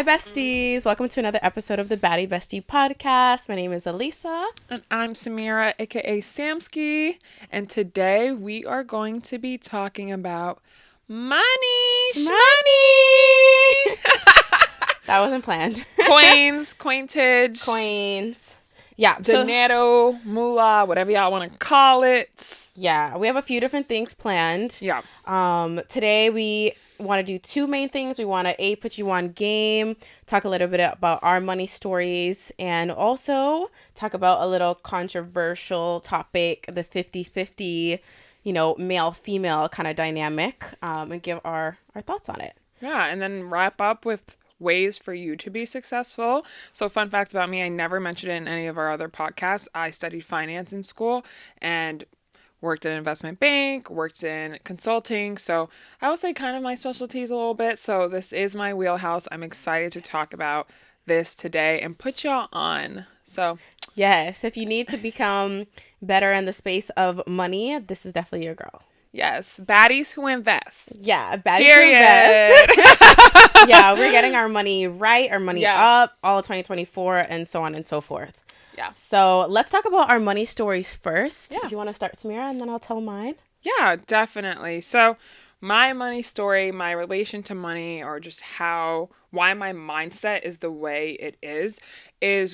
Hi, besties. Welcome to another episode of the Baddie Besties Podcast. My name is Alyssa. And I'm Samira, aka Samski. And today we are going to be talking about money. That wasn't planned. Coins, cointage. Coins. Yeah. Dinero, moolah, whatever y'all want to call it. Yeah, we have a few different things planned. Yeah. Today we want to do two main things. We want to put you on game, talk a little bit about our money stories, and also talk about a little controversial topic, the 50-50, male-female kind of dynamic, and give our thoughts on it. Yeah, and then wrap up with ways for you to be successful. So fun facts about me, I never mentioned it in any of our other podcasts. I studied finance in school and worked at an investment bank, worked in consulting. So I would say kind of my specialties a little bit. So this is my wheelhouse. I'm excited to talk about this today and put y'all on. So yes, if you need to become better in the space of money, this is definitely your girl. Yes, baddies who invest. Yeah, baddies who invest. Yeah, we're getting our money right, our money up, all of 2024, and so on and so forth. Yeah. So let's talk about our money stories first. Yeah. If you want to start, Samira, and then I'll tell mine. Yeah, definitely. So my money story, my relation to money, or just why my mindset is the way it is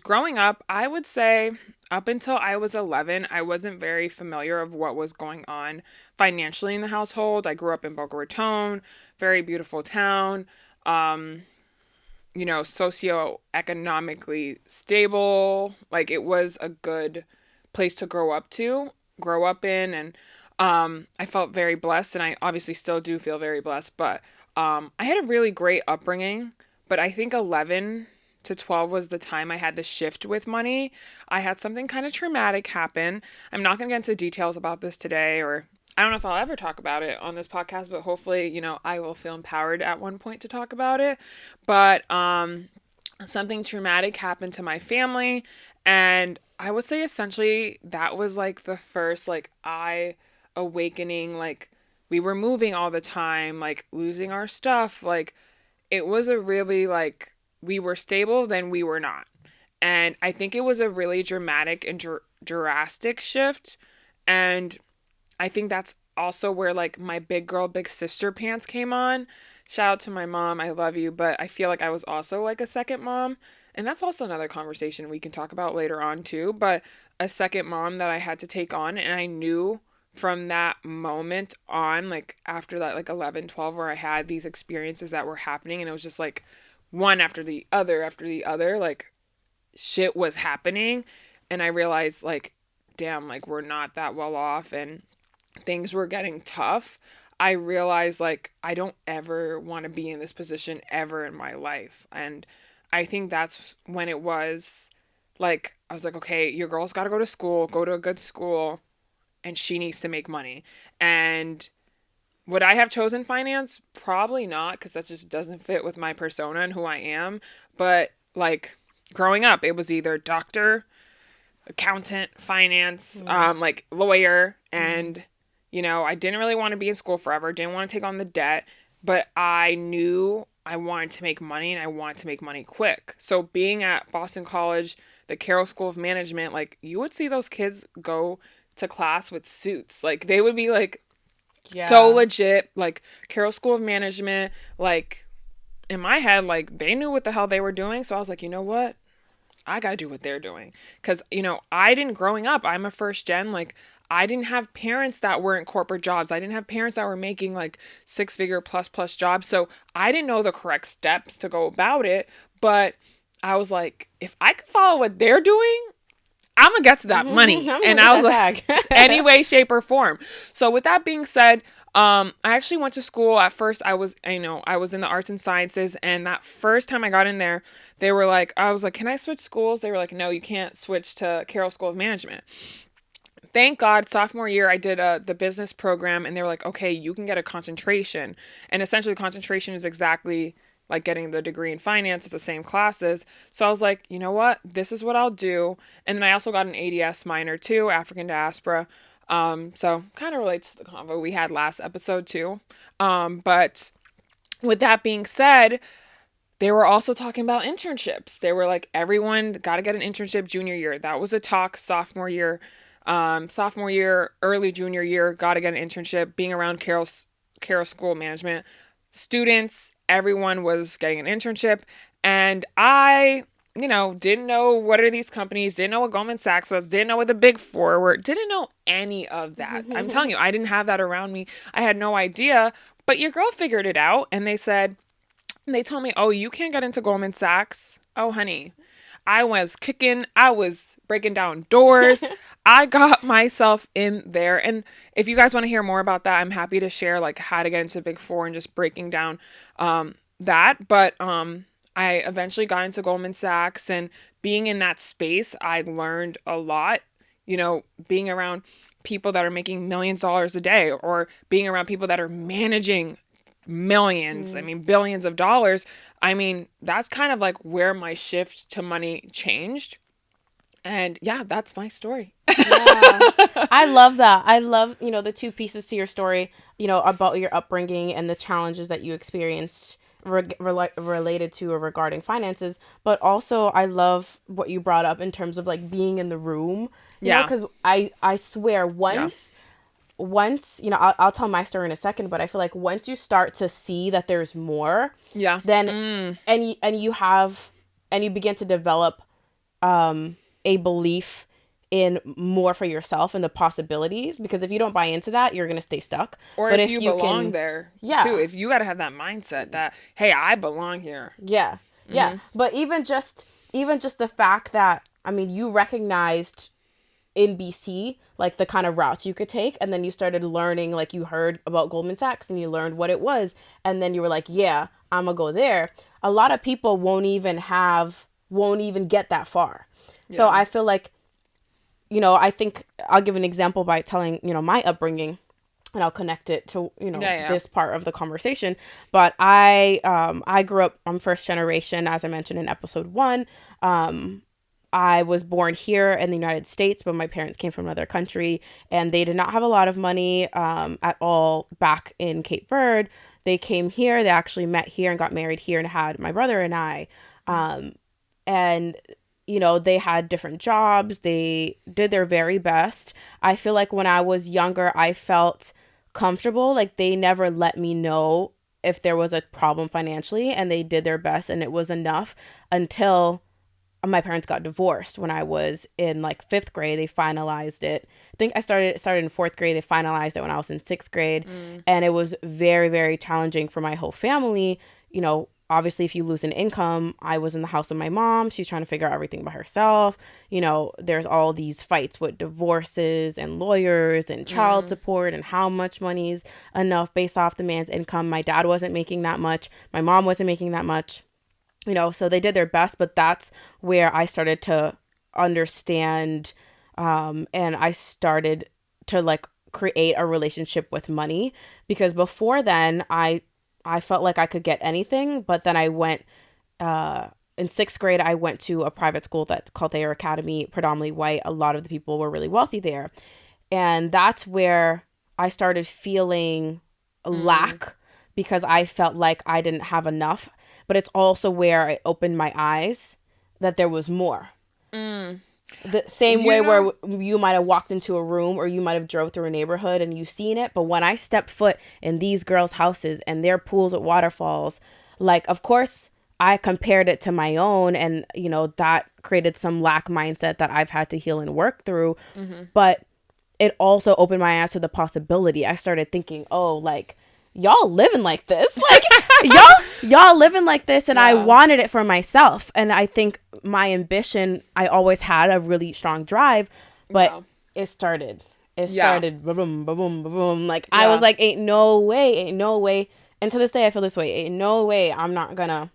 growing up, I would say up until I was 11, I wasn't very familiar of what was going on financially in the household. I grew up in Boca Raton, very beautiful town. Socioeconomically stable. Like, it was a good place to grow up in. And I felt very blessed, and I obviously still do feel very blessed. But I had a really great upbringing. But I think 11 to 12 was the time I had the shift with money. I had something kind of traumatic happen. I'm not going to get into details about this today, or I don't know if I'll ever talk about it on this podcast, but hopefully, I will feel empowered at one point to talk about it. But something traumatic happened to my family, and I would say essentially that was like the first eye awakening. Like, we were moving all the time, like losing our stuff. Like, it was a really we were stable, then we were not. And I think it was a really dramatic and drastic shift. And I think that's also where my big girl, big sister pants came on. Shout out to my mom. I love you. But I feel like I was also a second mom. And that's also another conversation we can talk about later on too. But a second mom that I had to take on. And I knew from that moment on, after that 11, 12, where I had these experiences that were happening. And it was just one after the other, shit was happening. And I realized damn, we're not that well off, and things were getting tough. I realized I don't ever want to be in this position ever in my life. And I think that's when it was I was okay, your girl's got to go to school, go to a good school, and she needs to make money. And would I have chosen finance? Probably not, because that just doesn't fit with my persona and who I am. But growing up, it was either doctor, accountant, finance, lawyer. And, I didn't really want to be in school forever. Didn't want to take on the debt. But I knew I wanted to make money, and I wanted to make money quick. So being at Boston College, the Carroll School of Management, you would see those kids go to class with suits. They would be so legit, Carroll School of Management, in my head, they knew what the hell they were doing. So I was you know what? I got to do what they're doing. Because, I didn't, growing up, I'm a first gen, I didn't have parents that were in corporate jobs. I didn't have parents that were making 6-figure plus jobs. So I didn't know the correct steps to go about it. But I was if I could follow what they're doing, I'm going to get to that money. And I was any way, shape, or form. So with that being said, I actually went to school. At first, I was in the arts and sciences. And that first time I got in there, they were I was can I switch schools? They were no, you can't switch to Carroll School of Management. Thank God, sophomore year, I did the business program, and they were okay, you can get a concentration. And essentially, concentration is exactly getting the degree in finance. It's the same classes. So I was you know what? This is what I'll do. And then I also got an ADS minor too, African diaspora. So kind of relates to the convo we had last episode too. But with that being said, they were also talking about internships. They were like, everyone got to get an internship junior year. That was a talk sophomore year. Sophomore year, early junior year, got to get an internship. Being around Carroll School Management students, everyone was getting an internship. And I, didn't know what are these companies, didn't know what Goldman Sachs was, didn't know what the Big Four were, didn't know any of that. I'm telling you, I didn't have that around me. I had no idea. But your girl figured it out, and they told me, oh, you can't get into Goldman Sachs. Oh, honey. I was kicking, I was breaking down doors. I got myself in there. And if you guys want to hear more about that, I'm happy to share like how to get into Big Four and just breaking down that. But I eventually got into Goldman Sachs, and being in that space, I learned a lot, being around people that are making millions of dollars a day, or being around people that are managing millions, billions of dollars. That's kind of like where my shift to money changed. And yeah, that's my story. Yeah. I love that. I love, the two pieces to your story, about your upbringing and the challenges that you experienced related to or regarding finances. But also I love what you brought up in terms of like being in the room, because I swear once, I'll tell my story in a second, but I feel like once you start to see that there's more, then and you begin to develop a belief in more for yourself and the possibilities, because if you don't buy into that, you're going to stay stuck. Or but if you belong there too, if you got to have that mindset that, hey, I belong here. Yeah. But even just the fact that, you recognized in BC, like the kind of routes you could take, and then you started learning, like you heard about Goldman Sachs and you learned what it was, and then you were like, yeah, I'm gonna go there. A lot of people won't even get that far. Yeah. So I feel like, I think I'll give an example by telling, my upbringing, and I'll connect it to, this part of the conversation. But I grew up, I'm first generation, as I mentioned in episode 1. I was born here in the United States, but my parents came from another country, and they did not have a lot of money at all back in Cape Verde. They came here, they actually met here and got married here and had my brother and I. And, they had different jobs. They did their very best. I feel like when I was younger, I felt comfortable. Like they never let me know if there was a problem financially, and they did their best, and it was enough until my parents got divorced when I was in like 5th grade. They finalized it. I think I started in 4th grade. They finalized it when I was in 6th grade. And it was very, very challenging for my whole family. Obviously if you lose an income, I was in the house with my mom. She's trying to figure out everything by herself. There's all these fights with divorces and lawyers and child support and how much money's enough based off the man's income. My dad wasn't making that much. My mom wasn't making that much. So they did their best, but that's where I started to understand, and I started to like create a relationship with money, because before then I felt like I could get anything. But then I went, in 6th grade, I went to a private school that's called Thayer Academy, predominantly white. A lot of the people were really wealthy there. And that's where I started feeling lack, because I felt like I didn't have enough. But it's also where it opened my eyes that there was more. The same way where you might have walked into a room, or you might have drove through a neighborhood and you've seen it. But when I stepped foot in these girls' houses and their pools with waterfalls, like, of course, I compared it to my own. And, that created some lack mindset that I've had to heal and work through. But it also opened my eyes to the possibility. I started thinking, oh, like, y'all living like this, like y'all living like this. And I wanted it for myself. And I think my ambition, I always had a really strong drive, but it started boom, boom, boom, boom. Like I was like, ain't no way. And to this day, I feel this way. Ain't no way I'm not gonna,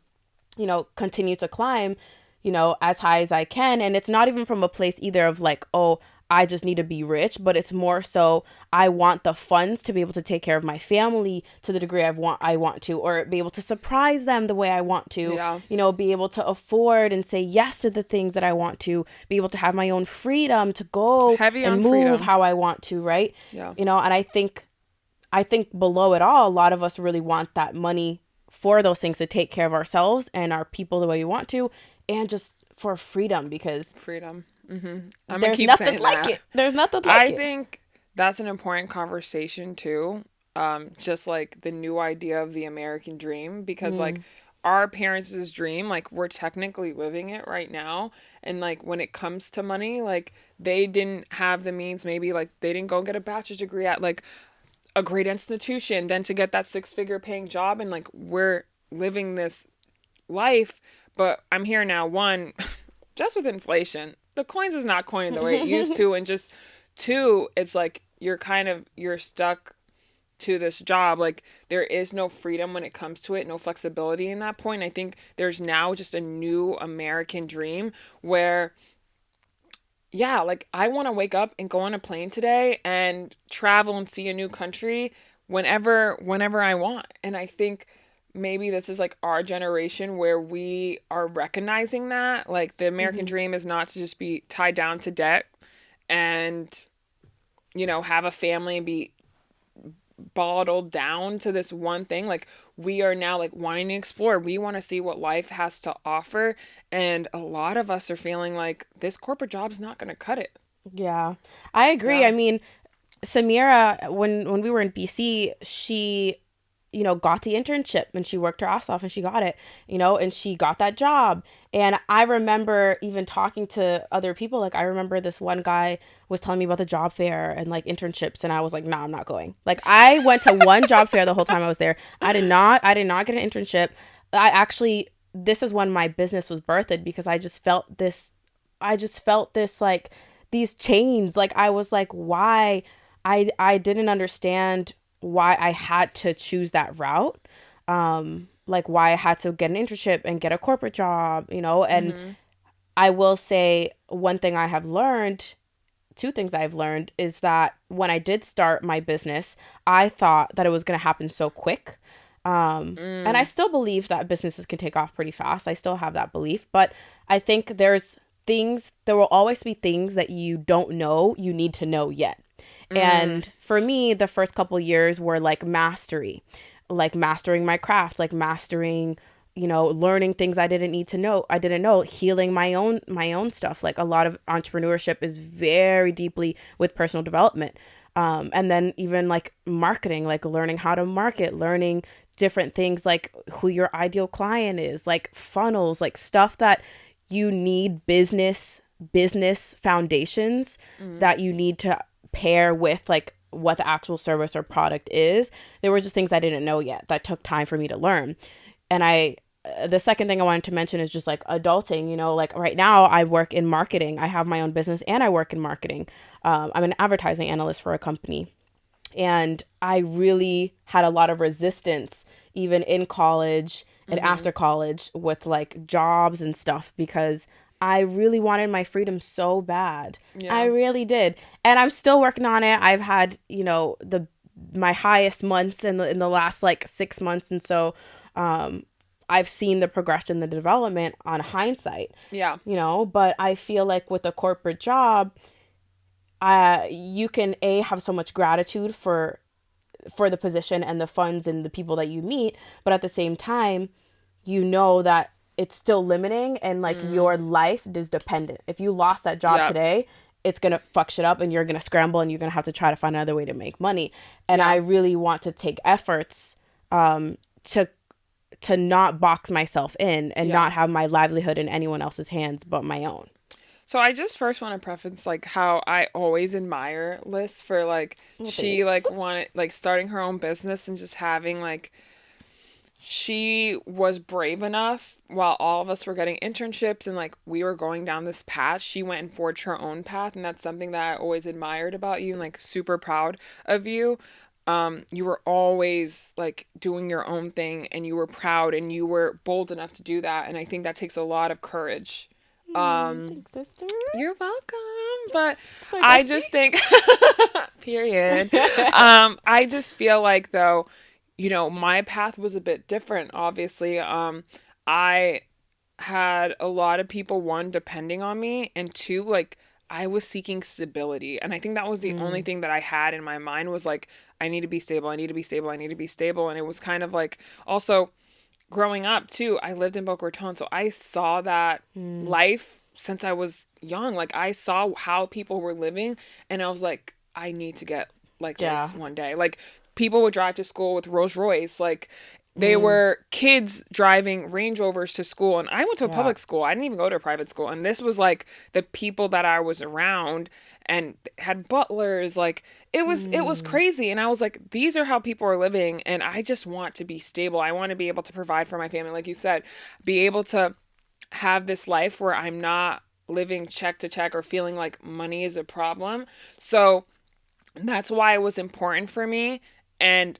continue to climb, as high as I can. And it's not even from a place either of like, oh, I just need to be rich, but it's more so I want the funds to be able to take care of my family to the degree I want to, or be able to surprise them the way I want to, be able to afford and say yes to the things that I want to, be able to have my own freedom to go and move freedom how I want to, right? And I think below it all, a lot of us really want that money for those things, to take care of ourselves and our people the way we want to, and just for freedom, because Freedom. I'm gonna there's keep nothing saying like that. it. There's nothing like I it. think that's an important conversation too. Just like the new idea of the American dream, because like our parents' dream, like we're technically living it right now. And like when it comes to money, like they didn't have the means, maybe like they didn't go get a bachelor's degree at like a great institution, then to get that 6-figure paying job, and like we're living this life. But I'm here now, one, just with inflation, the coins is not coining the way it used to, and just two, it's like you're stuck to this job. Like there is no freedom when it comes to it, no flexibility in that point. I think there's now just a new American dream where, yeah, like I want to wake up and go on a plane today and travel and see a new country whenever I want. And I think maybe this is like our generation where we are recognizing that like the American dream is not to just be tied down to debt and have a family and be bottled down to this one thing. Like we are now like wanting to explore. We want to see what life has to offer, and a lot of us are feeling like this corporate job is not going to cut it. Yeah, I agree. Yeah. I mean, Samira, when we were in BC, she, got the internship and she worked her ass off and she got it, and she got that job. And I remember even talking to other people. Like I remember this one guy was telling me about the job fair and like internships, and I was like, nah, I'm not going. Like I went to one job fair the whole time I was there. I did not get an internship. I actually, this is when my business was birthed, because I just felt this like these chains. Like I was like, why? I didn't understand why I had to choose that route. Like why I had to get an internship and get a corporate job, and I will say one thing I have learned, two things I've learned, is that when I did start my business, I thought that it was going to happen so quick. And I still believe that businesses can take off pretty fast. I still have that belief, but I think there will always be things that you don't know, you need to know yet. And for me, the first couple years were like mastery, like mastering my craft, like mastering, learning things I didn't know, healing my own stuff. Like a lot of entrepreneurship is very deeply with personal development. And then even like marketing, like learning how to market, learning different things, like who your ideal client is, like funnels, like stuff that you need, business foundations that you need to pair with like what the actual service or product is. There were just things I didn't know yet that took time for me to learn. And the second thing I wanted to mention is just like adulting. Like right now I work in marketing. I have my own business and I work in marketing. I'm an advertising analyst for a company, and I really had a lot of resistance even in college and after college with like jobs and stuff, because I really wanted my freedom so bad. Yeah. I really did. And I'm still working on it. I've had, my highest months in the last like 6 months. And so I've seen the progression, the development on hindsight. Yeah. But I feel like with a corporate job, you can have so much gratitude for the position and the funds and the people that you meet, but at the same time, that it's still limiting, and like your life is dependent. If you lost that job today, it's gonna fuck shit up and you're gonna scramble and you're gonna have to try to find another way to make money. And I really want to take efforts to not box myself in and not have my livelihood in anyone else's hands but my own. So I just first want to preface like how I always admire Liz for like she like wanted like starting her own business and just having like, she was brave enough while all of us were getting internships and like we were going down this path. She went and forged her own path, and that's something that I always admired about you and like super proud of you. You were always like doing your own thing and you were proud and you were bold enough to do that, and I think that takes a lot of courage. Thanks, sister. You're welcome. But I just think period. I just feel like though, my path was a bit different, obviously. I had a lot of people, one, depending on me, and two, like I was seeking stability. And I think that was the only thing that I had in my mind was like, I need to be stable, I need to be stable, I need to be stable. And it was kind of like also growing up too, I lived in Boca Raton, so I saw that life since I was young. Like I saw how people were living, and I was like, I need to get like Yeah. this one day. Like people would drive to school with Rolls Royce. Like they were kids driving Range Rovers to school, and I went to a public school. I didn't even go to a private school, and this was like the people that I was around, and had butlers. Like it was crazy, and I was like, these are how people are living, and I just want to be stable. I want to be able to provide for my family, like you said, be able to have this life where I'm not living check to check or feeling like money is a problem. So that's why it was important for me. And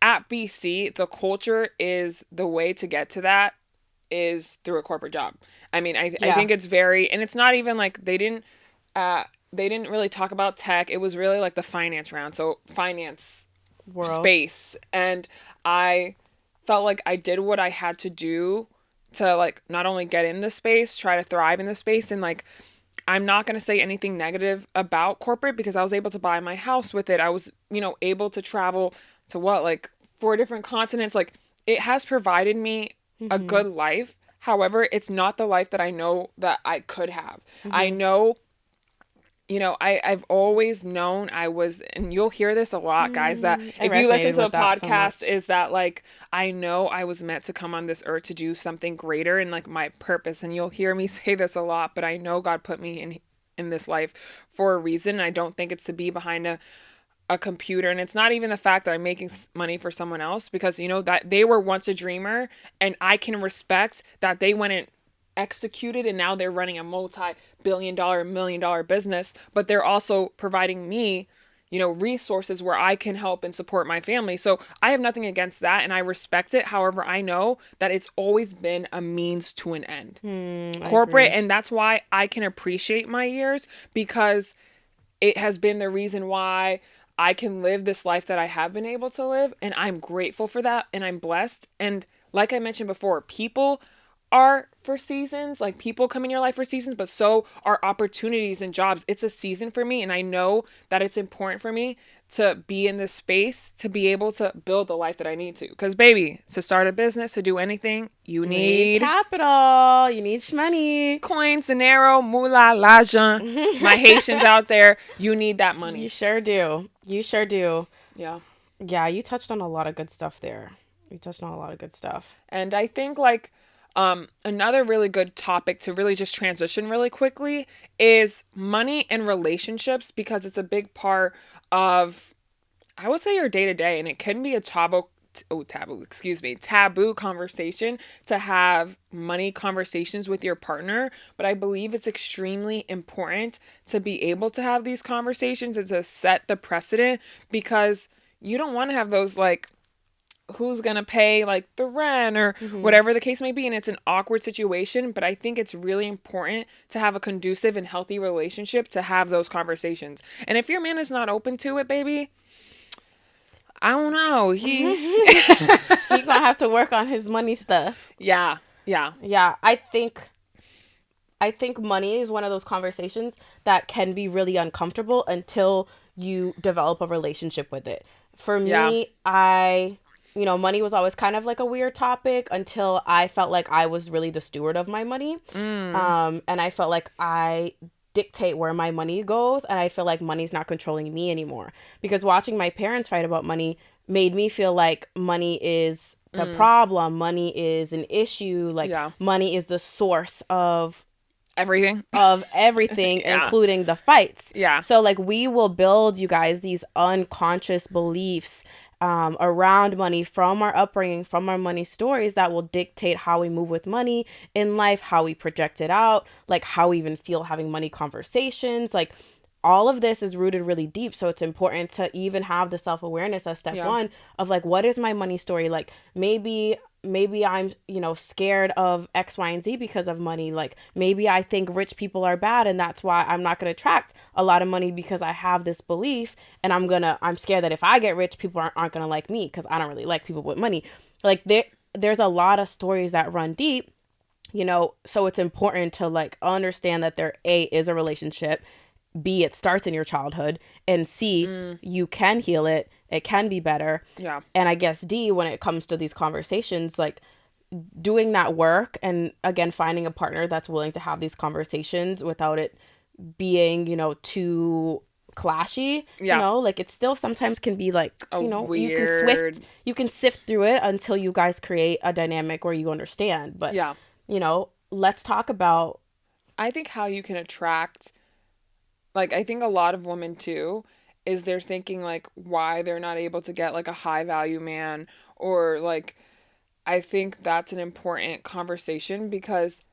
at BC, the culture is the way to get to that is through a corporate job. I mean, I think it's very, and it's not even like they didn't really talk about tech. It was really like the finance round. So finance World. space. And I felt like I did what I had to do to like not only get in the space, try to thrive in the space. And like, I'm not going to say anything negative about corporate because I was able to buy my house with it. I was, able to travel to like 4 different continents. Like it has provided me a good life. However, it's not the life that I know that I could have. I know, I've always known I was, and you'll hear this a lot, guys, that if you listen to the podcast, is that like, I know I was meant to come on this earth to do something greater and like my purpose. And you'll hear me say this a lot, but I know God put me in this life for a reason. And I don't think it's to be behind a computer. And it's not even the fact that I'm making money for someone else, because that they were once a dreamer, and I can respect that they went and executed, and now they're running a multi-billion-dollar, million-dollar business, but they're also providing me, resources where I can help and support my family. So I have nothing against that, and I respect it. However, I know that it's always been a means to an end. Corporate, and that's why I can appreciate my years, because it has been the reason why I can live this life that I have been able to live, and I'm grateful for that, and I'm blessed. And like I mentioned before, people are for seasons. Like people come in your life for seasons, but so are opportunities and jobs. It's a season for me, and I know that it's important for me to be in this space to be able to build the life that I need to. Because baby, to start a business, to do anything, you need capital. You need money. Coins, dinero, moolah, l'argent. My Haitians out there, you need that money. You sure do. Yeah. Yeah, you touched on a lot of good stuff there. And I think like another really good topic to really just transition really quickly is money and relationships, because it's a big part of, I would say, your day to day, and it can be a taboo conversation to have money conversations with your partner. But I believe it's extremely important to be able to have these conversations and to set the precedent, because you don't want to have those like, who's gonna pay like the rent or whatever the case may be, and it's an awkward situation. But I think it's really important to have a conducive and healthy relationship to have those conversations. And if your man is not open to it, baby, I don't know, he gonna have to work on his money stuff. Yeah. I think money is one of those conversations that can be really uncomfortable until you develop a relationship with it. For me, money was always kind of like a weird topic until I felt like I was really the steward of my money. And I felt like I dictate where my money goes, and I feel like money's not controlling me anymore. Because watching my parents fight about money made me feel like money is the problem, money is an issue, like money is the source of everything, including the fights. So like we will build, you guys, these unconscious beliefs around money from our upbringing, from our money stories, that will dictate how we move with money in life, how we project it out, like how we even feel having money conversations. Like all of this is rooted really deep. So it's important to even have the self-awareness as step one of like, what is my money story? Like maybe I'm, scared of X, Y, and Z because of money. Like maybe I think rich people are bad, and that's why I'm not going to attract a lot of money, because I have this belief, and I'm scared that if I get rich, people aren't going to like me because I don't really like people with money. Like there's a lot of stories that run deep, so it's important to like understand that there is a relationship, B, it starts in your childhood, and C, you can heal it. It can be better. Yeah. And I guess D, when it comes to these conversations, like doing that work and again finding a partner that's willing to have these conversations without it being, too clashy, Yeah. like it still sometimes can be like, Weird. you can sift through it until you guys create a dynamic where you understand. But Yeah. let's talk about, I think how you can attract, like, I think a lot of women too, is they're thinking like why they're not able to get like a high value man, or like, I think that's an important conversation, because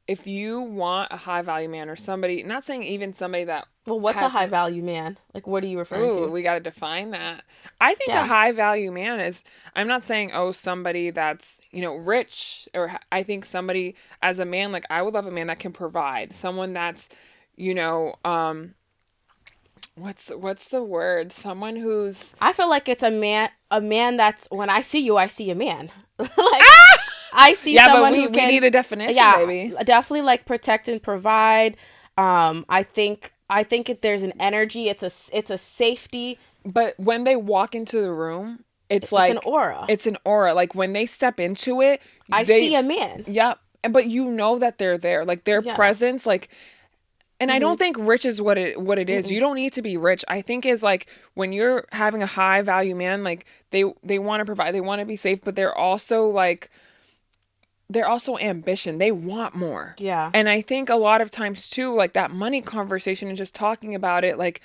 if you want a high value man, or somebody, not saying even somebody that well, what's a has, high value man? Like, what are you referring ooh, to? we got to define that. I think a Yeah. high value man is, I'm not saying, oh, somebody that's, rich, or I think somebody as a man, like I would love a man that can provide, someone that's, you know, what's the word? Someone who's, I feel like it's a man that's, when I see you, I see a man. Like, ah! I see Yeah, but someone we who can, need a definition, yeah, baby. definitely like protect and provide. I think if there's an energy, it's a safety. But when they walk into the room, it's It's an like, aura. it's an aura. Like when they step into it, I see a man. yep. But you know that they're there, like their Yeah. presence, like, and I don't think rich is what it is. You don't need to be rich. I think is like when you're having a high value man, like they want to provide, they want to be safe, but they're also ambition. They want more. Yeah. And I think a lot of times too, like that money conversation and just talking about it, like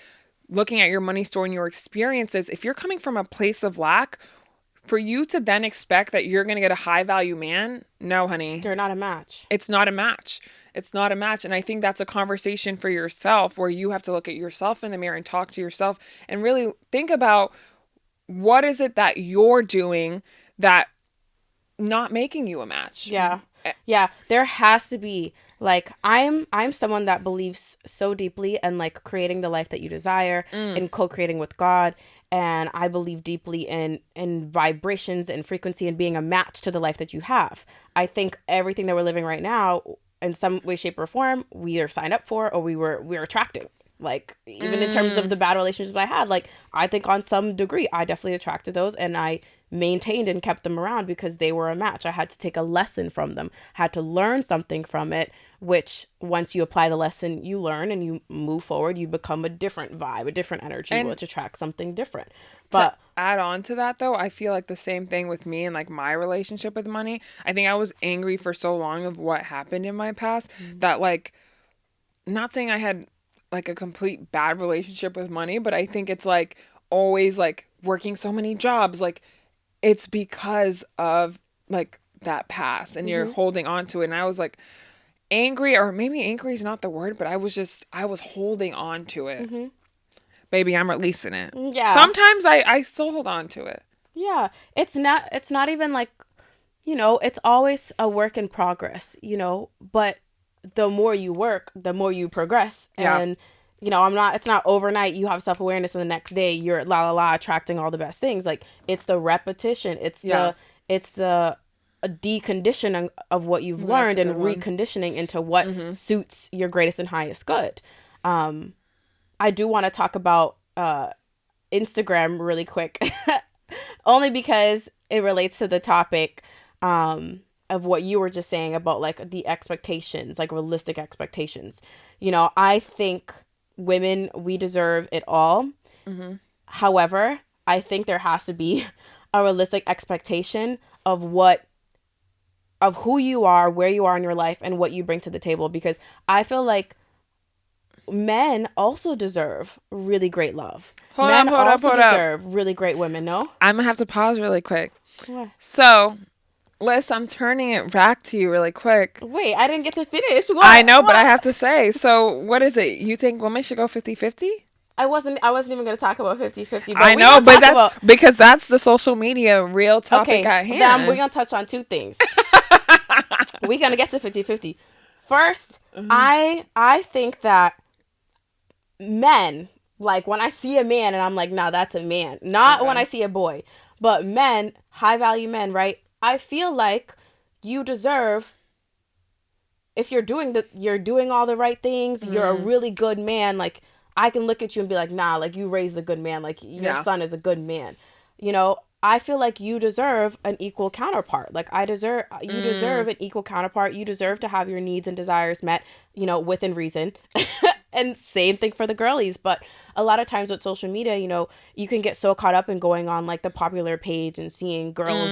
looking at your money story and your experiences, if you're coming from a place of lack, for you to then expect that you're going to get a high value man, no, honey. They're not a match. It's not a match. It's not a match. And I think that's a conversation for yourself, where you have to look at yourself in the mirror and talk to yourself and really think about what is it that you're doing that not making you a match. Yeah. Yeah, there has to be, like, I'm someone that believes so deeply in like creating the life that you desire and co-creating with God, and I believe deeply in vibrations and frequency and being a match to the life that you have. I think everything that we're living right now, in some way, shape, or form, we are signed up for, or we're attracting. Like, even in terms of the bad relationships I had, like, I think on some degree I definitely attracted those, and I maintained and kept them around because they were a match. I had to take a lesson from them, had to learn something from it, which once you apply the lesson you learn and you move forward, you become a different vibe, a different energy, And which attracts something different. But to add on to that, though, I feel like the same thing with me and like my relationship with money. I think I was angry for so long of what happened in my past that, like, not saying I had like a complete bad relationship with money, but I think it's like always like working so many jobs, like it's because of like that past and you're holding on to it. And I was like angry, or maybe angry is not the word, but I was holding on to it. Baby, I'm releasing it. Yeah. Sometimes I still hold on to it. yeah, it's not even like, it's always a work in progress, but the more you work, the more you progress. Yeah. And, it's not overnight you have self-awareness and the next day you're la la la attracting all the best things. Like, it's the repetition. It's the deconditioning of what you've learned and reconditioning into what suits your greatest and highest good. I do want to talk about Instagram really quick, only because it relates to the topic of what you were just saying about like the expectations, like realistic expectations. I think women, we deserve it all. However, I think there has to be a realistic expectation of who you are, where you are in your life, and what you bring to the table, because I feel like men also deserve really great love. Men also deserve really great women, no? I'm gonna have to pause really quick. What? So, Liz, I'm turning it back to you really quick. Wait, I didn't get to finish. What? I know, but I have to say. So, what is it? You think women should go 50-50? I wasn't even going to talk about 50-50. I know, but that's because that's the social media real topic at hand. Then we're going to touch on two things. We're going to get to 50-50. First, I think that men, like when I see a man and I'm like, nah, that's a man. Not when I see a boy. But men, high value men, right? I feel like you deserve, if you're doing all the right things, you're a really good man. Like, I can look at you and be like, nah, like you raised a good man. Like, your son is a good man. I feel like you deserve an equal counterpart. Like you deserve an equal counterpart. You deserve to have your needs and desires met, within reason. And same thing for the girlies. But a lot of times with social media, you can get so caught up in going on like the popular page and seeing girls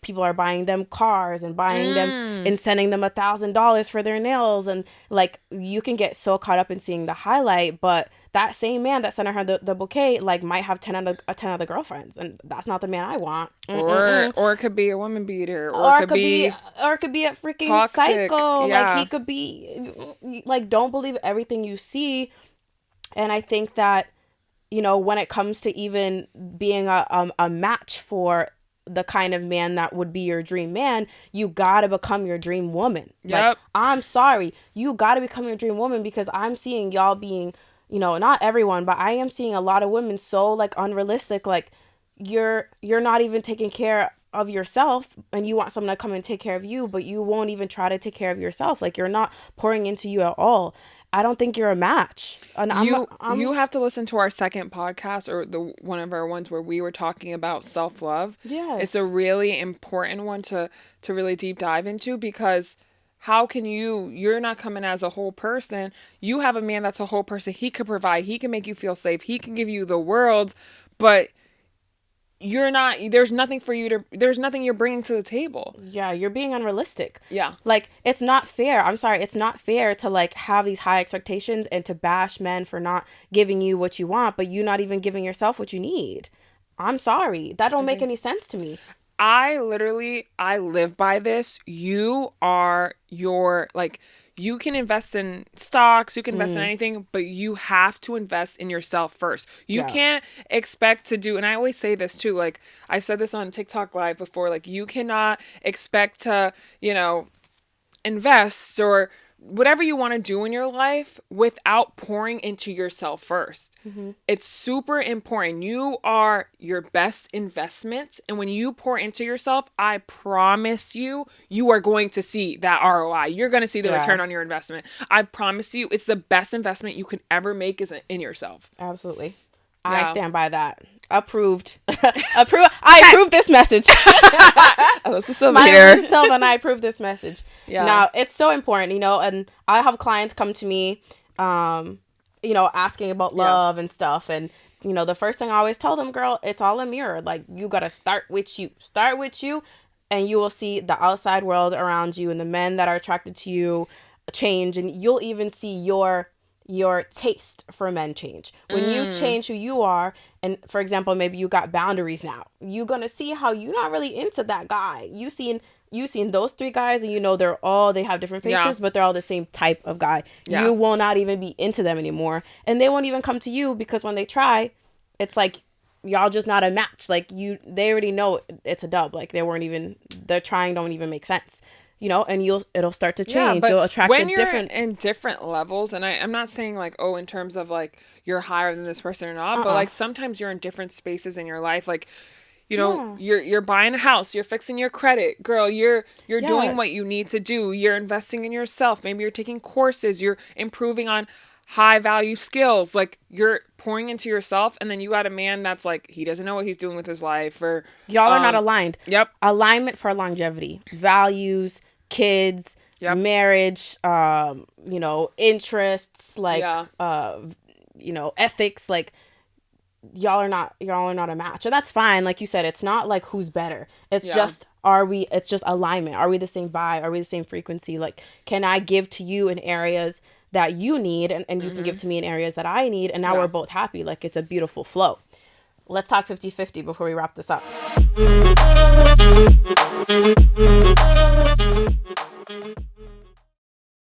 people are buying them cars and buying them and sending them $1,000 for their nails. And like, you can get so caught up in seeing the highlight, but that same man that sent her the bouquet, like, might have 10 other girlfriends, and that's not the man I want. Or it could be a woman beater, or it could be a freaking toxic. psycho. Yeah. Like, he could be like, don't believe everything you see. And I think that, when it comes to even being a match for the kind of man that would be your dream man, you gotta become your dream woman. Yep. Like, I'm sorry, you gotta become your dream woman, because I'm seeing y'all being, not everyone, but I am seeing a lot of women so like unrealistic. Like, you're not even taking care of yourself, and you want someone to come and take care of you, but you won't even try to take care of yourself. Like, you're not pouring into you at all. I don't think you're a match. And you have to listen to our second podcast, or one of our ones where we were talking about self-love. Yes. It's a really important one to really deep dive into, because how can you're not coming as a whole person. You have a man that's a whole person. He could provide, he can make you feel safe, he can give you the world, but there's nothing you're bringing to the table. Yeah, you're being unrealistic. Yeah. Like, it's not fair. I'm sorry. It's not fair to like have these high expectations and to bash men for not giving you what you want, but you not even giving yourself what you need. I'm sorry. That don't make any sense to me. I live by this. You can invest in stocks, you can invest in anything, but you have to invest in yourself first. You can't expect to do, and I always say this too, like, I've said this on TikTok Live before, like, you cannot expect to, invest or whatever you want to do in your life without pouring into yourself first. Mm-hmm. It's super important. You are your best investment. And when you pour into yourself, I promise you are going to see that ROI. You're going to see the return on your investment. I promise you, it's the best investment you can ever make is in yourself. Absolutely. Yeah. I stand by that. Approved. I approve this message. Alyssa Samira. And I approve this message. Yeah. Now, it's so important, and I have clients come to me, asking about love and stuff. And, the first thing I always tell them, girl, it's all a mirror. Like, you got to start with you. Start with you, and you will see the outside world around you and the men that are attracted to you change. And you'll even see your taste for men change. When you change who you are, and for example, maybe you got boundaries now, you're going to see how you're not really into that guy. You seen those three guys, and they have different faces, but they're all the same type of guy. Yeah. You will not even be into them anymore. And they won't even come to you, because when they try, it's like, y'all just not a match. Like, they already know it's a dub. Like, their trying don't even make sense. And it'll start to change. You'll attract when you're in different levels, and I'm not saying like, oh, in terms of like you're higher than this person or not, but like sometimes you're in different spaces in your life. Like, you're buying a house, you're fixing your credit, girl. You're doing what you need to do. You're investing in yourself. Maybe you're taking courses. You're improving on high value skills. Like, you're pouring into yourself, and then you got a man that's like, he doesn't know what he's doing with his life, or y'all are not aligned. Yep. Alignment for longevity, values, kids, marriage, interests, like, ethics. Like, y'all are not a match, and that's fine. Like you said, it's not like who's better. It's just, it's just alignment. Are we the same vibe? Are we the same frequency? Like, can I give to you in areas that you need, and you can give to me in areas that I need, and now we're both happy. Like, it's a beautiful flow. Let's talk 50-50 before we wrap this up.